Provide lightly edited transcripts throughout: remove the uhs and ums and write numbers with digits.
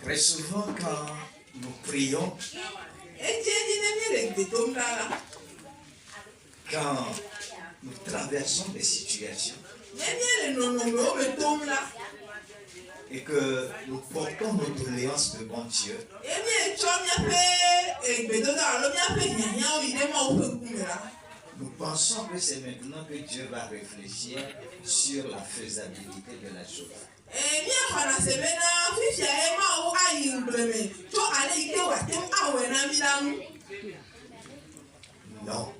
Très souvent, quand nous prions, quand nous traversons des situations et que nous portons nos doléances devant Dieu, nous pensons que c'est maintenant que Dieu va réfléchir sur la faisabilité de la chose. Non.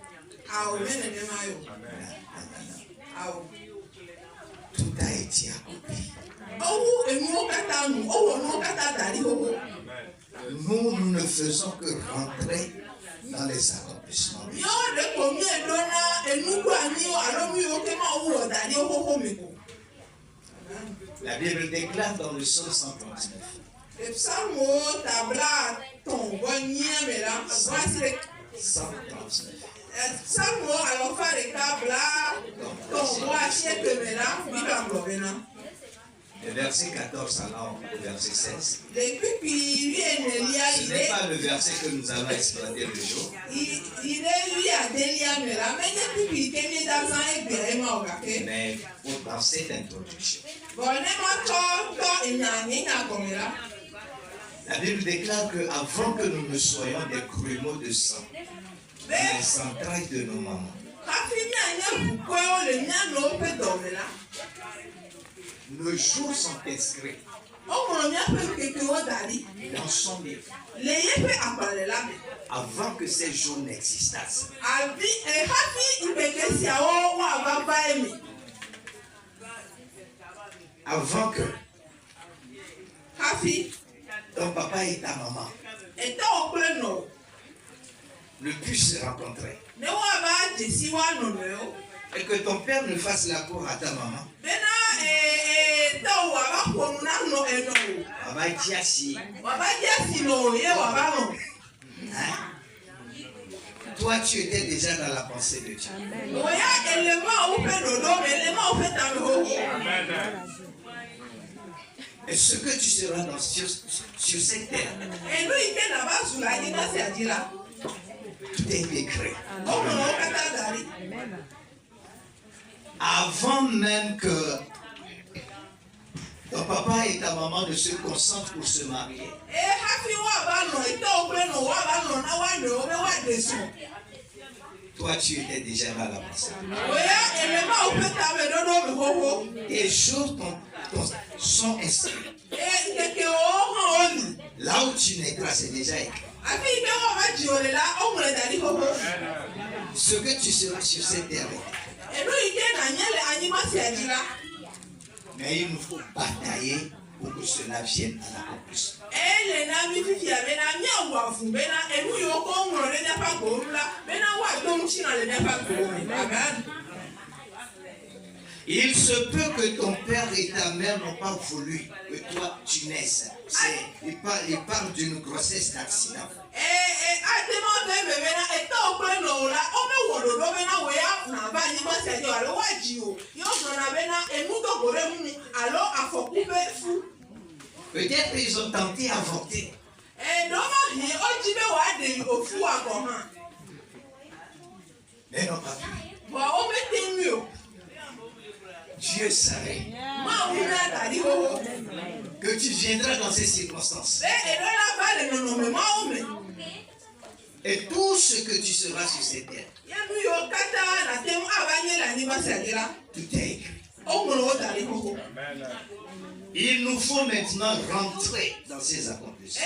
Tout a été accompli. Nous ne faisons que rentrer dans les accomplissements. La Bible déclare dans le psaume 139. 139. Le verset 14 allant au verset 16. Ce n'est pas le verset que nous allons exploiter le jour. Mais dans cette introduction, la Bible déclare qu'avant que nous ne soyons des grumeaux de sang, les entrailles de nos mamans, nos jours sont inscrits dans son livre avant que ces jours n'existassent. Avant que ton papa et ta maman ne puissent se rencontrer et que ton père ne fasse la cour à ta maman. Toi, tu étais déjà dans la pensée de Dieu. Et ce que tu seras sur cette terre, tout est écrit. Avant même que ton papa et ta maman ne se concentrent pour se marier, toi tu étais déjà là à la pensée. Et les jours sont inscrits. Là où tu naîtras, c'est déjà écrit. Ce que tu seras sur cette terre. Mais il nous faut batailler pour que cela vienne à l'accomplissement. Il se peut que ton père et ta mère n'ont pas voulu que toi tu naisses. Il parle d'une grossesse d'accident. Peut-être ils ont tenté d'avorter. Mais non pas pu. Dieu savait que tu viendras dans ces circonstances. Et tout ce que tu seras sur cette terre, tout est écrit. Il nous faut maintenant rentrer dans ces accomplissements.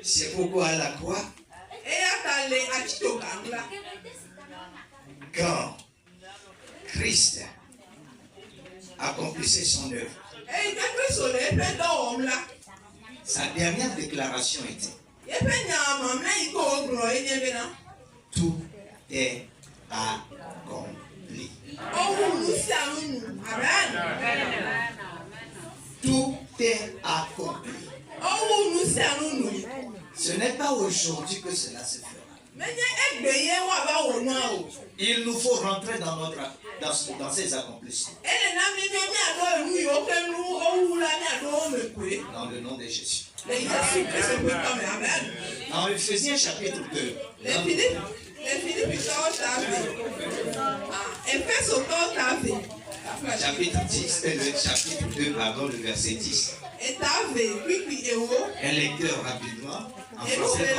C'est pourquoi à la croix, quand Christ accomplissait son œuvre, sa dernière déclaration était: tout est accompli. Tout est accompli. Ce n'est pas aujourd'hui que cela se fera. Il nous faut rentrer dans ces accomplissements. Dans le nom de Jésus. Dans Ephésiens chapitre 2. Chapitre 10, chapitre 2, pardon, le verset 10. Un lecteur rapidement. En français.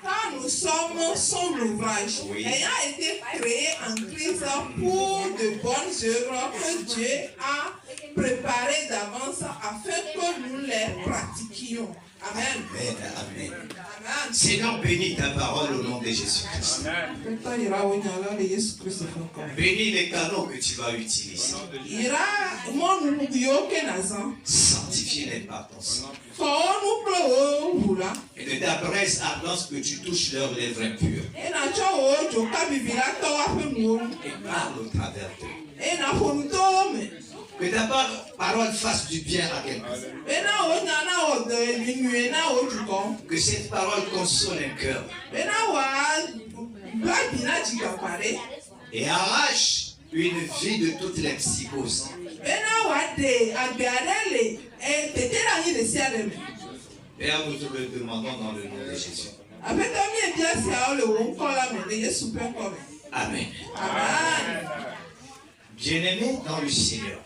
Car nous sommes son ouvrage, ayant été créé en Christ pour de bonnes œuvres que Dieu a préparées d'avance afin que nous les pratiquions. Amen. Amen. Amen. Seigneur, bénis ta parole au nom de Jésus-Christ. Bénis les canaux que tu vas utiliser. Sanctifie-les par ton sang. Et de ta presse ardence que tu touches leurs lèvres impures. Et parle au travers d'eux. Que ta parole fasse du bien à quelqu'un. Que cette parole console un cœur. Et arrache une vie de toutes les psychoses. Père, nous te le demandons dans le nom de Jésus. Amen. Bien-aimé dans le Seigneur,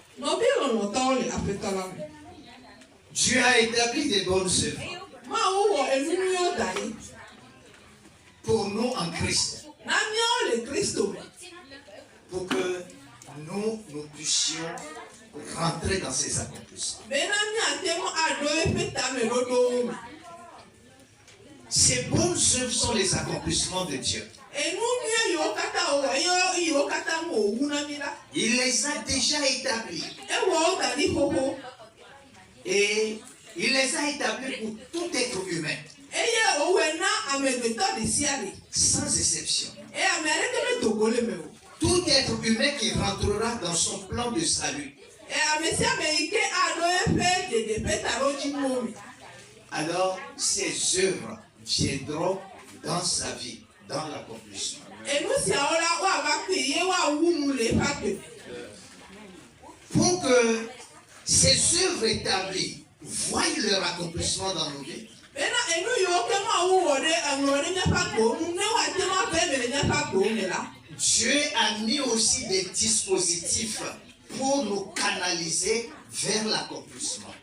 Dieu a établi des bonnes œuvres pour nous en Christ, pour que nous puissions rentrer dans ces accomplissements. Ces bonnes œuvres sont les accomplissements de Dieu. Il les a déjà établis. Et il les a établis pour tout être humain. Sans exception. Tout être humain qui rentrera dans son plan de salut. Alors, ces œuvres viendront dans sa vie, dans l'accomplissement. Pour que ces œuvres établies voient leur accomplissement dans nos vies, Dieu a mis aussi des dispositifs pour nous canaliser vers l'accomplissement.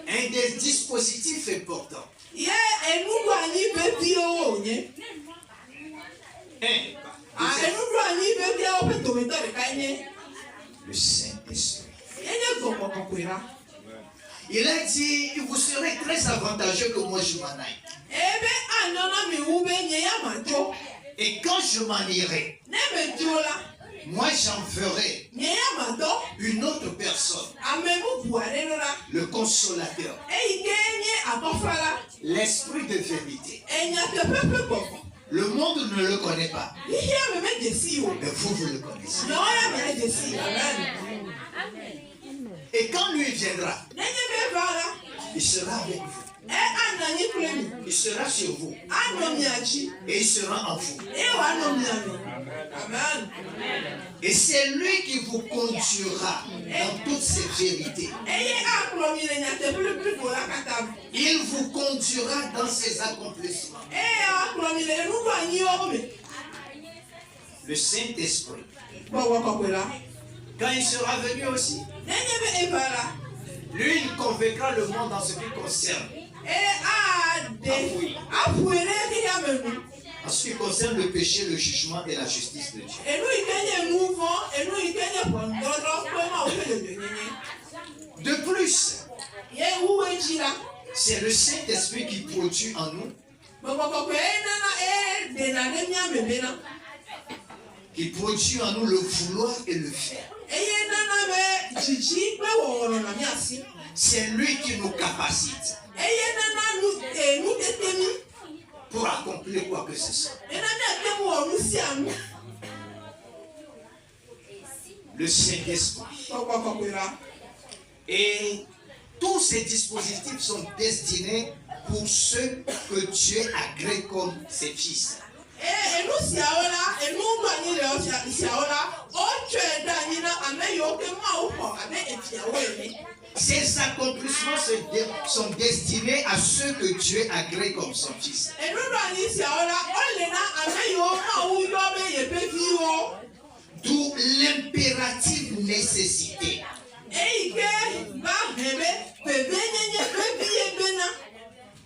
Un des dispositifs importants. Le Saint-Esprit. Il a dit, vous serez très avantageux que moi je m'en aille. Et quand je m'en irai, moi j'en ferai une autre personne, le consolateur, l'esprit de vérité. Le monde ne le connaît pas, mais vous le connaissez. Et quand lui viendra, il sera avec vous. Il sera sur vous. Et il sera en vous. Et c'est lui qui vous conduira dans toutes ces vérités. Il vous conduira dans ses accomplissements. Le Saint-Esprit, quand il sera venu aussi, lui, il convaincra le monde en ce qui concerne. En ce qui concerne le péché, le jugement et la justice de Dieu. De plus, c'est le Saint-Esprit qui produit en nous qui produit en nous le vouloir et le faire. C'est lui qui nous capacite pour accomplir quoi que ce soit. Le Saint-Esprit. Et tous ces dispositifs sont destinés pour ceux que Dieu agrée comme ses fils. Ces accomplissements sont destinés à ceux que Dieu agrée comme son fils. D'où l'impérative nécessité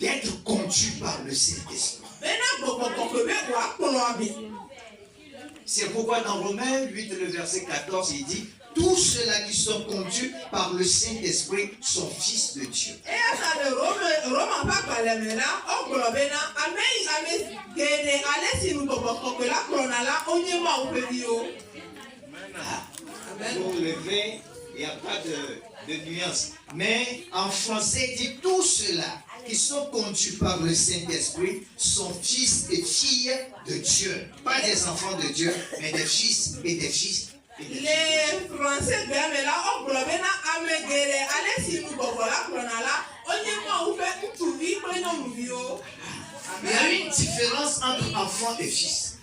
d'être conduit par le Saint-Esprit. C'est pourquoi dans Romains 8, le verset 14, il dit: tous ceux-là qui sont conduits par le Saint-Esprit sont fils de Dieu. Pour lever, il n'y a pas de nuance. Mais en français, il dit: tous ceux-là qui sont conduits par le Saint-Esprit sont fils et filles de Dieu. Pas des enfants de Dieu, mais des fils et des fils. Les Français il y a une différence entre enfants et fils.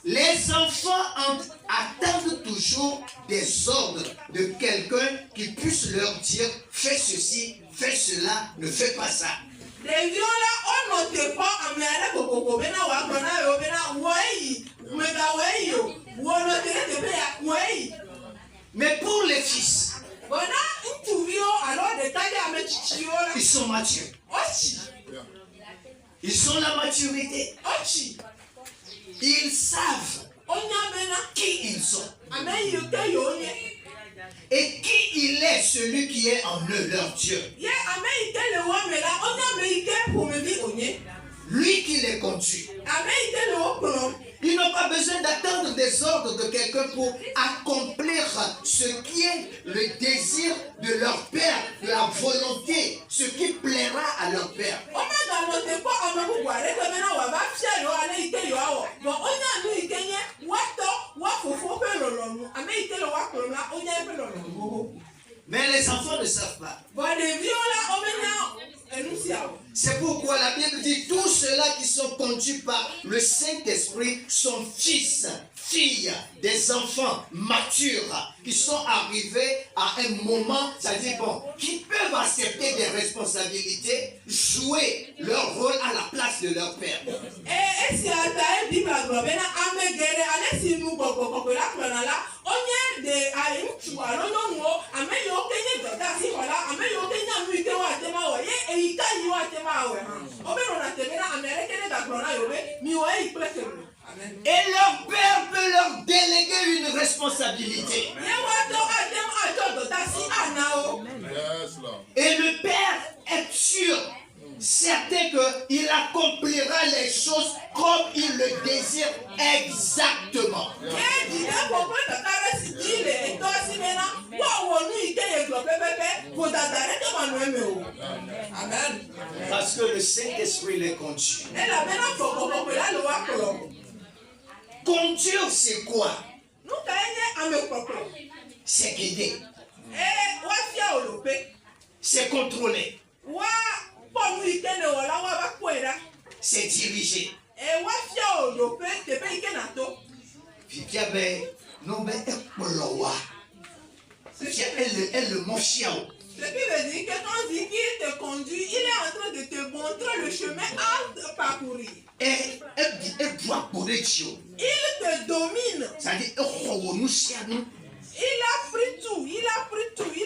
Les enfants attendent toujours des ordres de quelqu'un qui puisse leur dire: fais ceci, fais cela, ne fais pas ça. Mais pour les fils, ils sont matures. Ils ont la maturité. Ils savent qui ils sont. Et qui il est, celui qui est en eux, leur Dieu. Lui qui les conduit. Ils n'ont pas besoin d'attendre des ordres de quelqu'un pour accomplir ce qui est le désir de leur Père, la volonté, ce qui plaira à leur Père. Mais les enfants ne savent pas. C'est pourquoi la Bible dit: tous ceux-là qui sont conduits par le Saint-Esprit sont fils, filles, des enfants matures qui sont arrivés à un moment, c'est-à-dire qui peuvent accepter des responsabilités, jouer leur rôle à la place de leur père. Et leur père peut leur déléguer une responsabilité. Et le père est sûr, certain qu'il accomplira les choses comme il le désire exactement. Parce que le Saint-Esprit les conduit. Conduire, c'est quoi? C'est guider. C'est contrôler. C'est diriger. Ce qui veut dire que quand il te conduit, il est en train de te montrer le chemin à parcourir. Il te domine. Il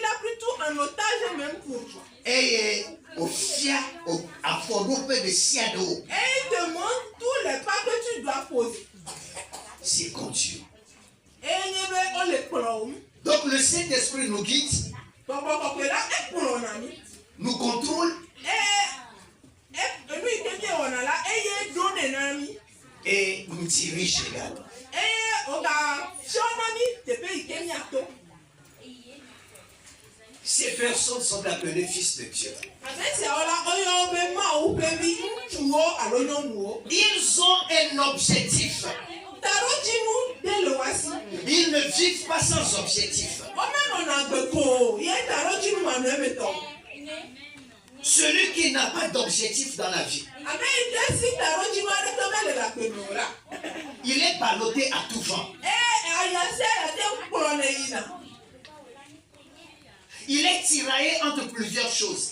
a pris tout en otage même pour toi. à Fodope de Siado. Et il te montre tous les pas que tu dois poser. C'est comme Dieu. Et il y avait on les prend. Donc le Saint-Esprit nous guide, Donc on peut là et pour on a mis. nous contrôle Et lui qui est on a là et il donne un ami. et nous dirige également. Et on a son ami te paye qui a tout. Ces personnes sont appelées fils de Dieu. Ils ont un objectif. Ils ne vivent pas sans objectif. Celui qui n'a pas d'objectif dans la vie, il est ballotté à tout vent. Il est tiraillé entre plusieurs choses.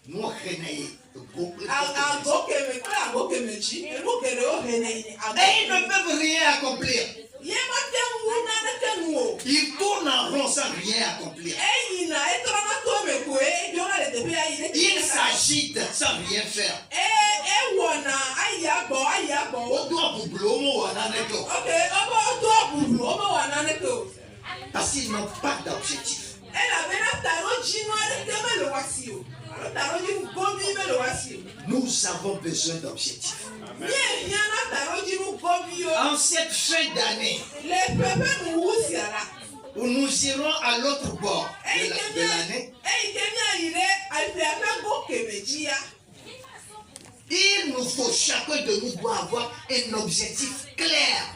Nous, et ils ne peuvent rien accomplir. Ils tournent en rond sans rien accomplir. Ils s'agitent sans rien faire. Parce qu'ils n'ont pas d'objectif. Nous avons besoin d'objectifs. En cette fin d'année, où nous irons à l'autre bord de l'année, il nous faut, chacun de nous doit avoir un objectif clair.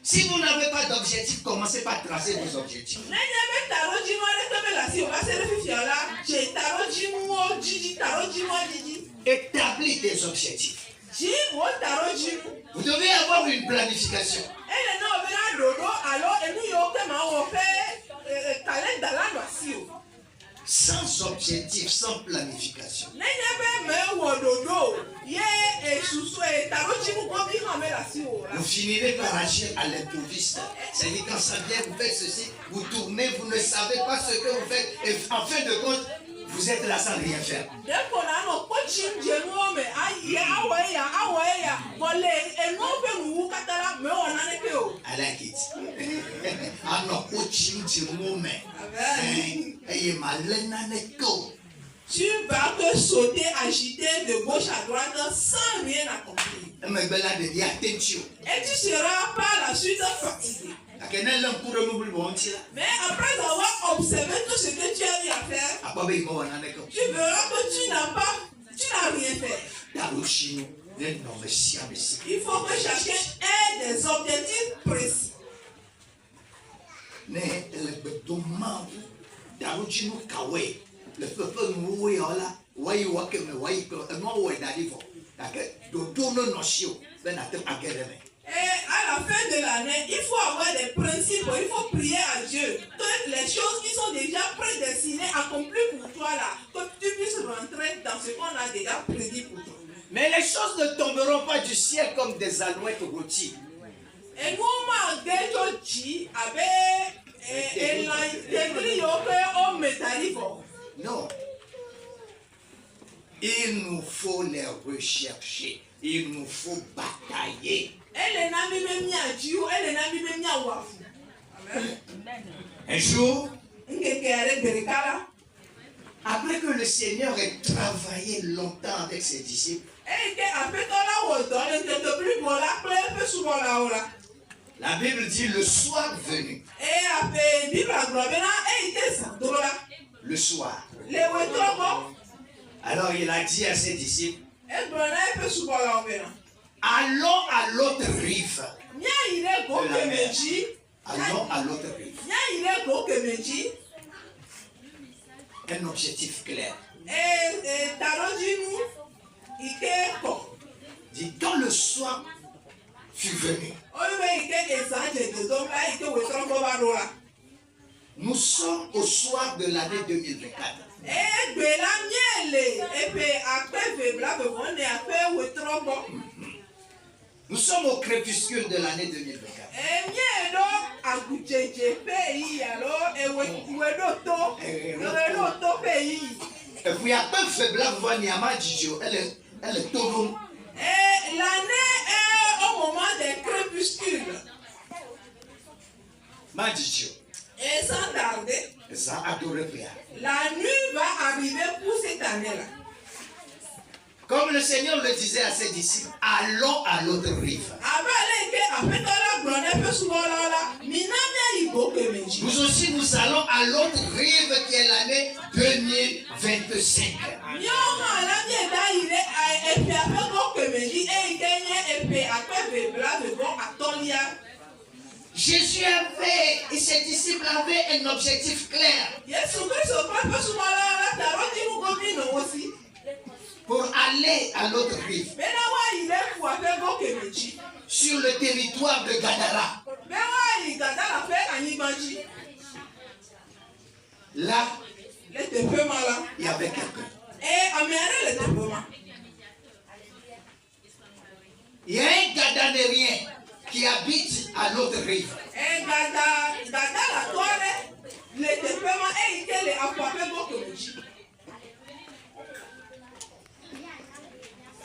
Si vous n'avez pas d'objectif, commencez par tracer vos objectifs. Établis des objectifs. Vous devez avoir une planification. Sans objectif, sans planification, vous finirez par agir à l'improviste. C'est-à-dire quand ça vient, vous faites ceci, vous tournez, vous ne savez pas ce que vous faites, et en fin de compte, vous êtes là sans rien faire. I like it. Tu vas te sauter, agiter de gauche à droite sans rien accomplir. Et tu seras par la suite fatigué. Mais après avoir observé tout ce que tu as eu à faire, tu verras que tu n'as rien fait. Il faut que chacun ait des objectifs précis. Et à la fin de l'année, il faut avoir des principes, il faut prier à Dieu. Que les choses qui sont déjà prédestinées, accomplies pour toi là, que tu puisses rentrer dans ce qu'on a déjà prédit pour toi. Mais les choses ne tomberont pas du ciel comme des alouettes rôties. Et nous, on dit avec non. Il nous faut les rechercher. Il nous faut batailler. Un jour, après que le Seigneur ait travaillé longtemps avec ses disciples, la Bible dit le soir venu. Le soir. Alors il a dit à ses disciples, allons à l'autre rive de la mer. Allons à l'autre rive. Un objectif clair. Dit quand le soir fut venu, nous sommes au soir de l'année 2024. Nous sommes au crépuscule de l'année 2024. agudzeje pays alo ewedoto pays. Et puis après faible voix Niama Djidjo, elle est tout. Et l'année est au moment des crépuscules. Madjidjo. Et sans tarder, Ça adore Pia. la nuit va arriver pour cette année-là. Comme le Seigneur le disait à ses disciples, allons à l'autre rive. Nous aussi, nous allons à l'autre rive qui est l'année 2025. Jésus avait et ses disciples avaient un objectif clair. Pour aller à l'autre rive. Sur le territoire de Gadara. Là, il y avait quelqu'un. Il y a un Gadanérien qui habite à l'autre rive.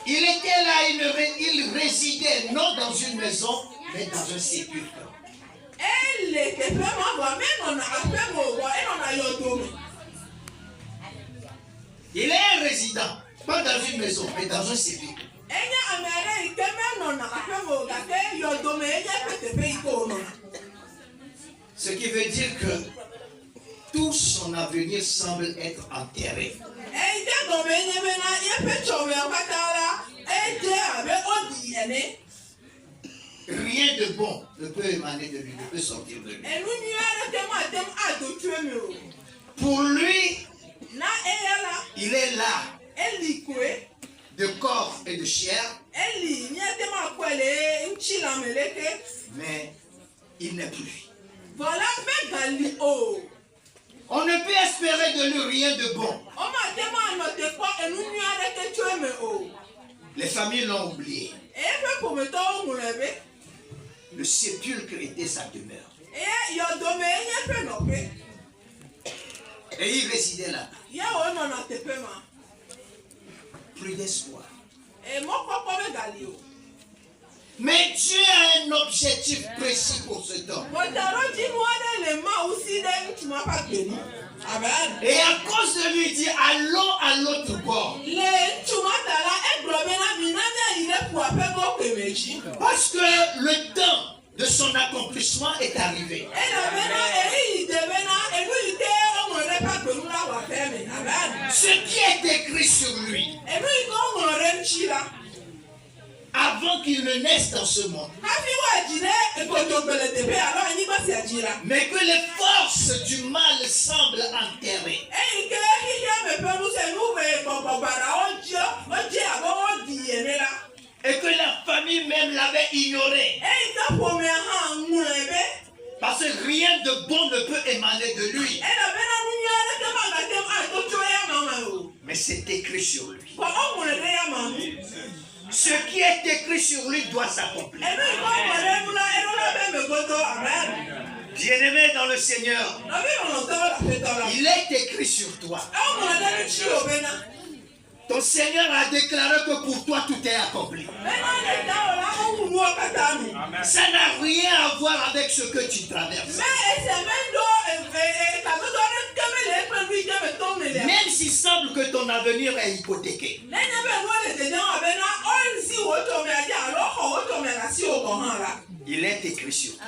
Il était là, il résidait non dans une maison, mais dans un sépulcre. Il est un résident, pas dans une maison, mais dans un sépulcre. Ce qui veut dire que tout son avenir semble être enterré. Rien de bon ne peut émaner de lui, ne peut sortir de lui. Pour lui, il est là, de corps et de chair, mais il n'est plus. On ne peut espérer de lui rien de bon. Les familles l'ont oublié. Le sépulcre était sa demeure. Et il résidait là. Plus d'espoir. Mais Dieu a un objectif précis pour cet homme. Et à cause de lui, il dit allons à l'autre bord. Parce que le temps de son accomplissement est arrivé. Ce qui est écrit sur lui, avant qu'il ne naisse dans ce monde, mais que les forces du mal semblent enterrées, et que la famille même l'avait ignoré, parce que rien de bon ne peut émaner de lui. Mais c'est écrit sur lui. Ce qui est écrit sur lui doit s'accomplir. Bien-aimé dans le Seigneur, il est écrit sur toi. Ton Seigneur a déclaré que pour toi tout est accompli. Ça n'a rien à voir avec ce que tu traverses. Même s'il semble que ton avenir est hypothéqué. Il est écrit sur toi.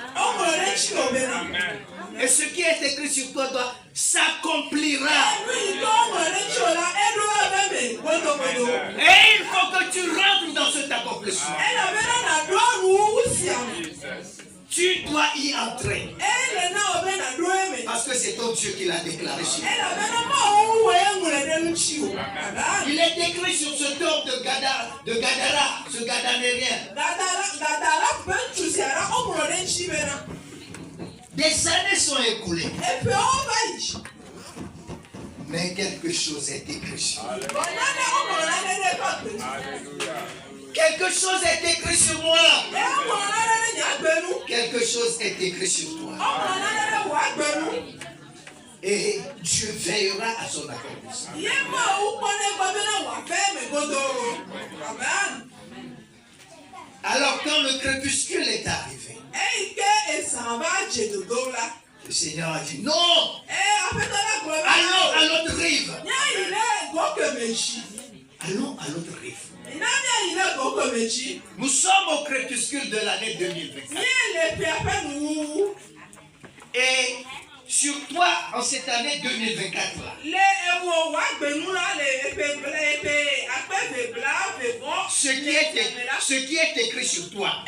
Et ce qui est écrit sur toi doit s'accomplira. Et il faut que tu rentres dans cet accomplissement. Tu dois y entrer. Parce que c'est ton Dieu qui l'a déclaré sur toi. Il est écrit sur ce tombe de Gadara, ce Gadanérien. Des années sont écoulées. Mais quelque chose est écrit sur lui. Quelque chose est écrit sur moi. quelque chose est écrit sur toi. Et Dieu veillera à son accomplissement. Alors quand le crépuscule est arrivé, le Seigneur a dit non, allons à l'autre rive. Allons à l'autre rive. Nous sommes au crépuscule de l'année 2024. Et sur toi, en cette année 2024 là, ce qui est écrit sur toi,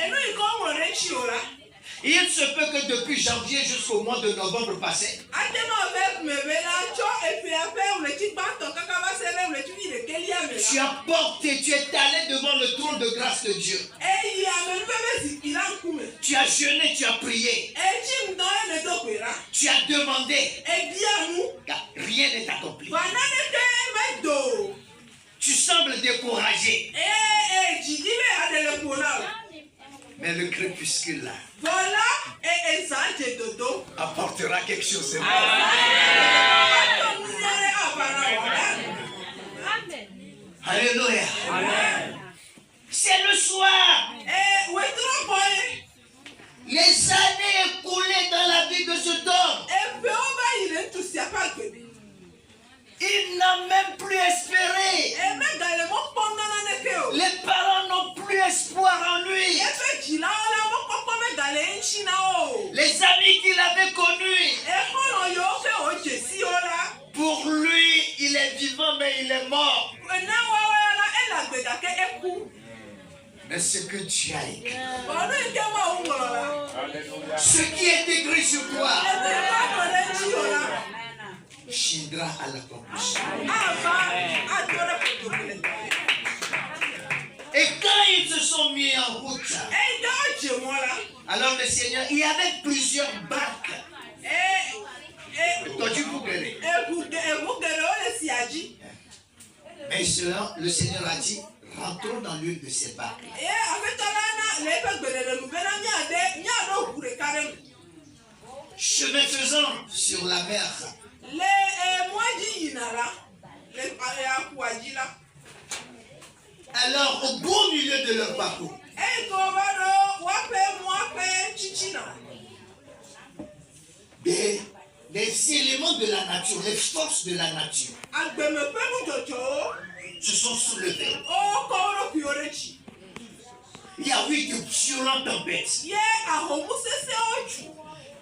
il se peut que depuis janvier jusqu'au mois de novembre passé, tu as porté, tu es allé devant le trône de grâce de Dieu. Tu as jeûné, tu as prié. Tu as demandé. Car rien n'est accompli. Tu sembles découragé. Mais le crépuscule là apportera quelque chose. Alléluia. C'est le soir. Les années écoulées dans la vie de cet homme, il n'a même plus espéré. Les parents n'ont plus espoir en lui. Les amis qu'il avait connus, pour lui, il est vivant mais il est mort. Mais ce que Dieu a écrit, ce qui est écrit sur toi, viendra à l'accomplissement. Et quand ils se sont mis en route, alors le Seigneur, il y avait plusieurs barques. Mais le Seigneur a dit, rentrons dans l'une de ces barques. Chemin faisant sur la mer. Alors, au beau milieu de leur parcours, les éléments de la nature, les forces de la nature se sont soulevés. Il y a eu de violentes tempêtes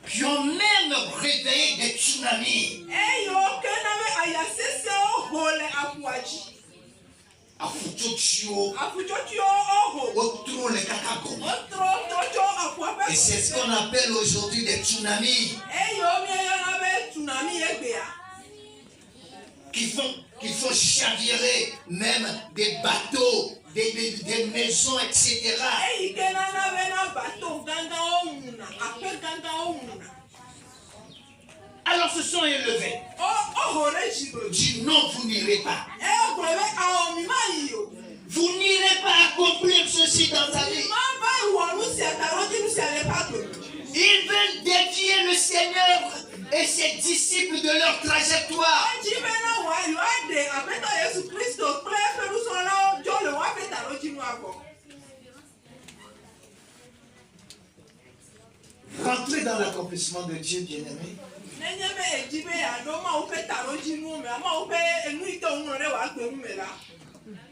qui ont même réveillé des tsunamis. Et c'est ce qu'on appelle aujourd'hui des tsunamis qui font chavirer même des bateaux, des maisons, etc. Alors se sont élevés. Dit non, vous n'irez pas. Vous n'irez pas accomplir ceci dans sa vie. Ils veulent dévier le Seigneur et ses disciples de leur trajectoire. Rentrez dans l'accomplissement de Dieu, bien-aimé.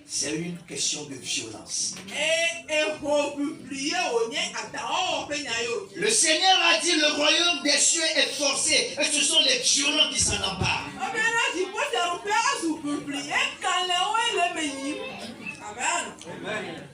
C'est une question de violence. Le Seigneur a dit le royaume des cieux est forcé et ce sont les violents qui s'en emparent. Amen.